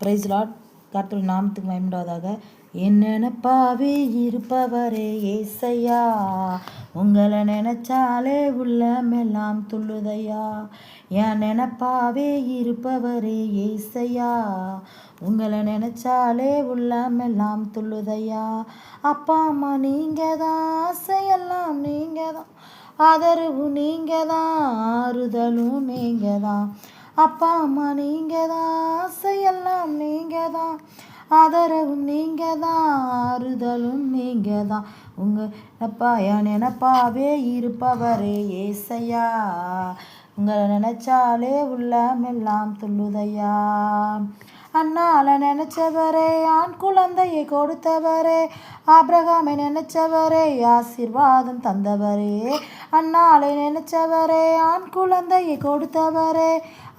Price Lord. கர்த்தருடைய நாமத்துக்கு மகிமையுண்டாவதாக. என் நினைப்பாவே இருப்பவரே ஏசையா, உங்களை நினைச்சாலே உள்ளமெல்லாம் துள்ளுதையா. என் நினைப்பாவே இருப்பவரே ஏசையா, உங்களை நினைச்சாலே உள்ளமெல்லாம் துள்ளுதையா. அப்பா அம்மா நீங்க தான், ஆசையெல்லாம் நீங்க தான், ஆதரவு நீங்க தான், ஆறுதலும் நீங்க தான். அப்பா அம்மா நீங்க தான், ஆசையெல்லாம் நீங்க தான், ஆதரவும் நீங்க தான், ஆறுதலும் நீங்க தான். என் நினைப்பாவே இருப்பவரே ஏசையா, உங்களை நினைச்சாலே உள்ளமெல்லாம் துள்ளுதையா. அண்ணால நினைச்சவரே, ஆண் குழந்தையை கொடுத்தவரே, ஆபிரகாமை நினைச்சவரே, ஆசீர்வாதம் தந்தவரே. அண்ணாலை நினைச்சவரே, ஆண் குழந்தையை கொடுத்தவரே,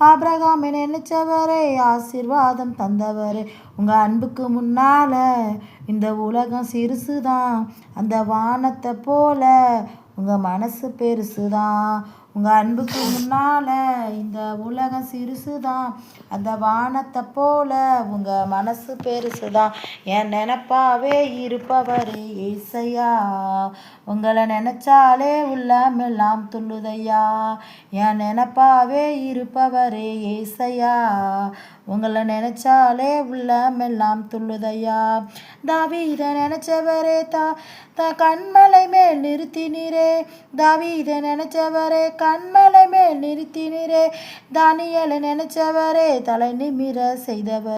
ஆபிரகாமை நினைச்சவரே, ஆசீர்வாதம் தந்தவரே. உங்கள் அன்புக்கு முன்னால இந்த உலகம் சிறுசுதான், அந்த வானத்தை போல உங்கள் மனசு பெருசுதான். உங்கள் அன்புக்கு முன்னால் இந்த உலகம் சிறுசுதான், அந்த வானத்தை போல உங்கள் மனசு பெருசுதான். என் நினைப்பாவே இருப்பவரே ஏசையா, உங்களை நினைச்சாலே உள்ளமெல்லாம் துள்ளுதையா. என் நினைப்பாவே இருப்பவரே ஏசையா, உங்களை நினைச்சாலே உள்ளமெல்லாம் துள்ளுதையா. தாவீதை நினைச்சவரே கண்மலை மேல் நிறுத்தினீரே, தாவீதை நினைச்சவரே கண்மலை மேல் நிறுத்தினீரே, தானியேலை நினைச்சவரே தலை நிமிர செய்தவர்.